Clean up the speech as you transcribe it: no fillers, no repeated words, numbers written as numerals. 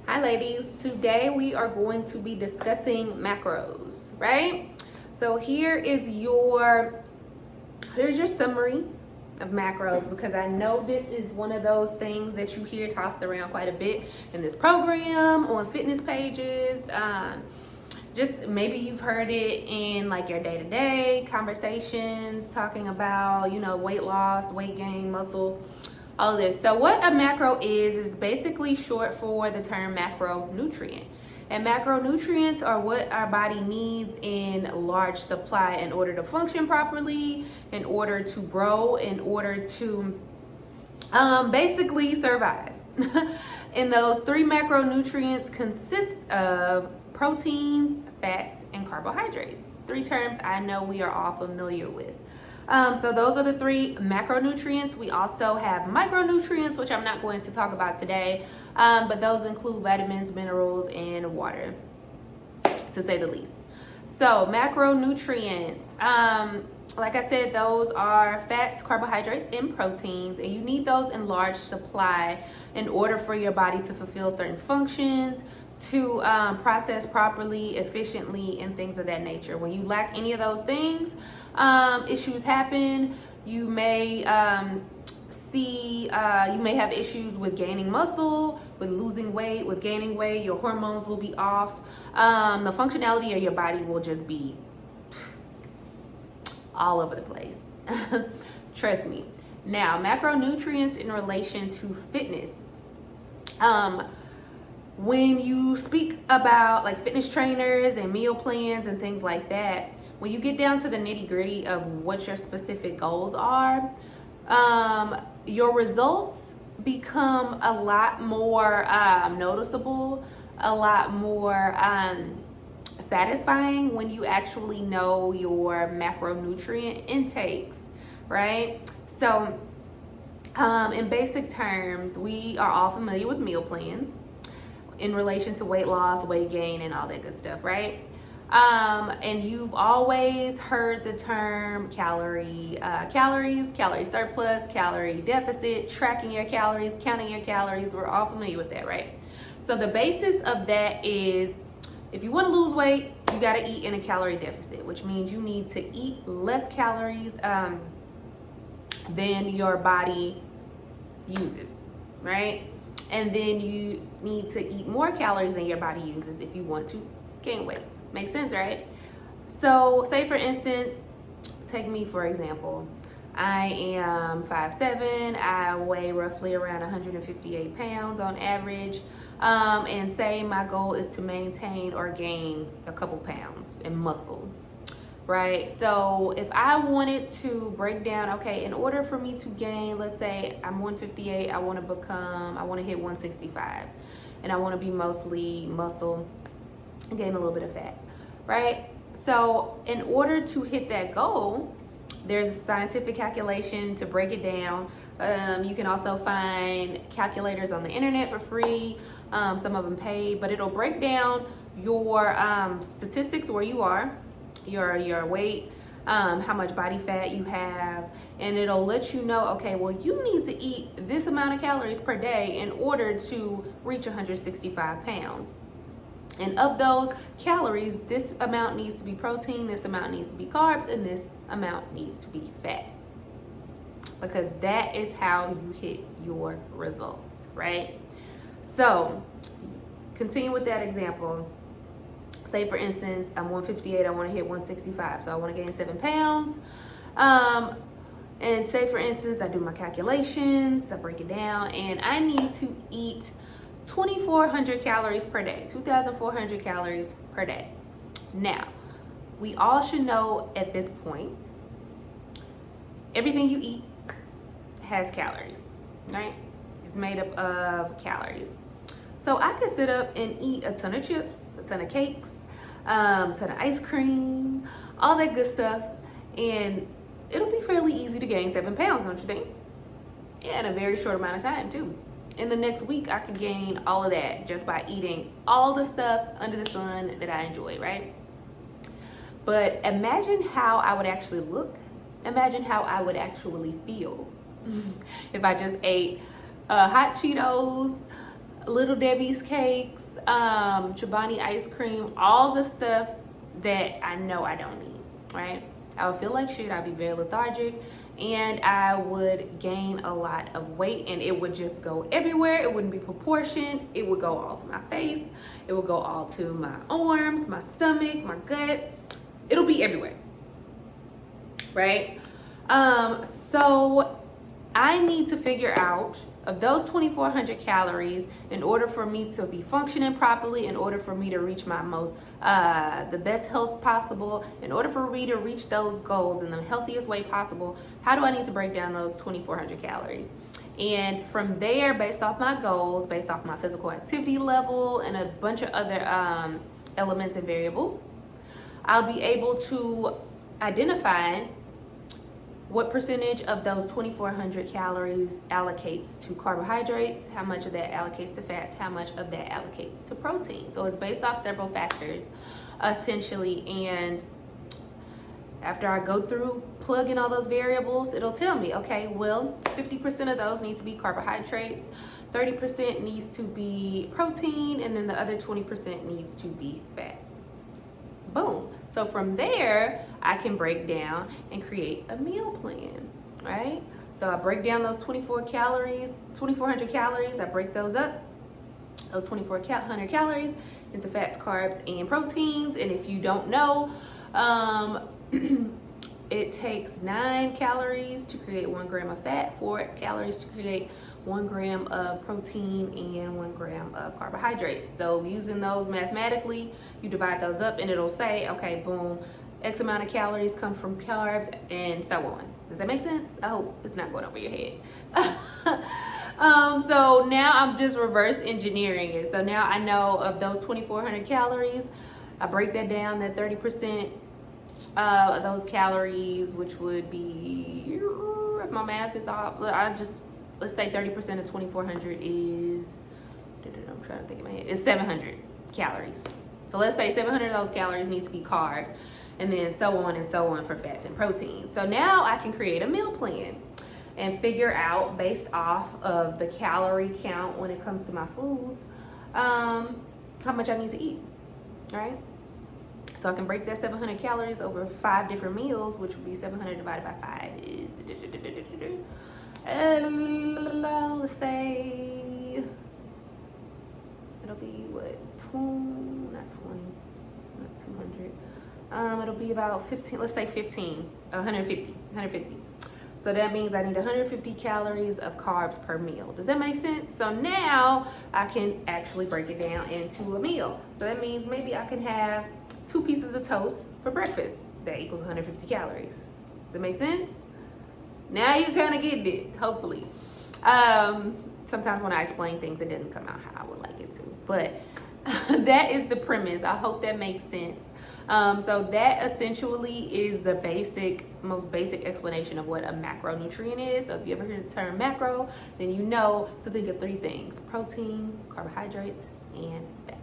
Hi ladies, today we are going to be discussing macros, right? So here's your summary of macros, because I know this is one of those things that you hear tossed around quite a bit in this program, on fitness pages. Just maybe you've heard it in like your day-to-day conversations, talking about, weight loss, weight gain, muscle, all of this. So what a macro is basically short for the term macronutrient. And macronutrients are what our body needs in large supply in order to function properly, in order to grow, in order to basically survive. And those three macronutrients consist of proteins, fats, and carbohydrates. Three terms I know we are all familiar with. So those are the three macronutrients. We also have micronutrients, which I'm not going to talk about today, but those include vitamins, minerals, and water, to say the least. So macronutrients, like I said, those are fats, carbohydrates, and proteins, and you need those in large supply in order for your body to fulfill certain functions, to process properly, efficiently, and things of that nature. When you lack any of those things, issues happen. You may you may have issues with gaining muscle, with losing weight, with gaining weight. Your hormones will be off. The functionality of your body will just be all over the place. Trust me. Now, macronutrients in relation to fitness. When you speak about like fitness trainers and meal plans and things like that, when you get down to the nitty-gritty of what your specific goals are, your results become a lot more noticeable, a lot more satisfying when you actually know your macronutrient intakes, right? So in basic terms, we are all familiar with meal plans in relation to weight loss, weight gain, and all that good stuff, right? And you've always heard the term calories, calorie surplus, calorie deficit, tracking your calories, counting your calories. We're all familiar with that, right? So the basis of that is, if you want to lose weight, you got to eat in a calorie deficit, which means you need to eat less calories than your body uses, right? And then you need to eat more calories than your body uses if you want to gain weight. Makes sense, right? So say for instance, take me for example. I am 5'7", I weigh roughly around 158 pounds on average. And say my goal is to maintain or gain a couple pounds in muscle, right? So if I wanted to break down, okay, in order for me to gain, let's say I'm 158, I want to hit 165, and I want to be mostly muscle, gain a little bit of fat, right? So in order to hit that goal, there's a scientific calculation to break it down. You can also find calculators on the internet for free. Some of them paid, but it'll break down your statistics, where you are, your weight, how much body fat you have, and it'll let you know, okay, well, you need to eat this amount of calories per day in order to reach 165 pounds. And of those calories, this amount needs to be protein, this amount needs to be carbs, and this amount needs to be fat. Because that is how you hit your results, right? So, continue with that example. Say for instance, I'm 158, I want to hit 165, so I want to gain 7 pounds. And say for instance, I do my calculations, I break it down, and I need to eat 2,400 calories per day, 2,400 calories per day. Now, we all should know at this point, everything you eat has calories, right? It's made up of calories. So I could sit up and eat a ton of chips, a ton of cakes, a ton of ice cream, all that good stuff, and it'll be fairly easy to gain 7 pounds, don't you think? Yeah, in a very short amount of time too. In the next week, I could gain all of that just by eating all the stuff under the sun that I enjoy, right? But imagine how I would actually look. Imagine how I would actually feel if I just ate hot Cheetos, Little Debbie's cakes, Chobani ice cream, all the stuff that I know I don't need, right? I would feel like shit. I'd be very lethargic, and I would gain a lot of weight, and it would just go everywhere. It wouldn't be proportioned. It would go all to my face. It would go all to my arms, my stomach, my gut. It'll be everywhere, right? So I need to figure out, of those 2,400 calories, in order for me to be functioning properly, in order for me to reach my the best health possible, in order for me to reach those goals in the healthiest way possible, how do I need to break down those 2,400 calories? And from there, based off my goals, based off my physical activity level, and a bunch of other elements and variables, I'll be able to identify what percentage of those 2,400 calories allocates to carbohydrates, how much of that allocates to fats, how much of that allocates to protein. So it's based off several factors, essentially. And after I go through, plug in all those variables, it'll tell me, okay, well, 50% of those need to be carbohydrates, 30% needs to be protein, and then the other 20% needs to be fat. Boom. So from there, I can break down and create a meal plan, right? So I break down those 2,400 calories. I break those up, those 2,400 calories, into fats, carbs, and proteins. And if you don't know, it takes 9 calories to create 1 gram of fat, 4 calories to create 1 gram of protein, and 1 gram of carbohydrates. So using those mathematically, you divide those up and it'll say, okay, boom, X amount of calories come from carbs, and so on. Does that make sense? I hope it's not going over your head. So now I'm just reverse engineering it. So now I know of those 2,400 calories, I break that down, that 30% of those calories, which would be, if my math is off, let's say 30% of 2,400 is, I'm trying to think in my head, is 700 calories. So let's say 700 of those calories need to be carbs, and then so on for fats and proteins. So now I can create a meal plan and figure out, based off of the calorie count when it comes to my foods, how much I need to eat, right? So I can break that 700 calories over 5 different meals, which would be 700 divided by 5 is, let's say, it'll be what, not 200, it'll be about 15, let's say 150. So that means I need 150 calories of carbs per meal. Does that make sense? So now I can actually break it down into a meal. So that means maybe I can have 2 pieces of toast for breakfast. That equals 150 calories. Does that make sense? Now you kind of get it, hopefully. Sometimes when I explain things, it doesn't come out how I would like it to. But that is the premise. I hope that makes sense. So that essentially is the most basic explanation of what a macronutrient is. So if you ever heard the term macro, then you know to think of 3 things: protein, carbohydrates, and fat.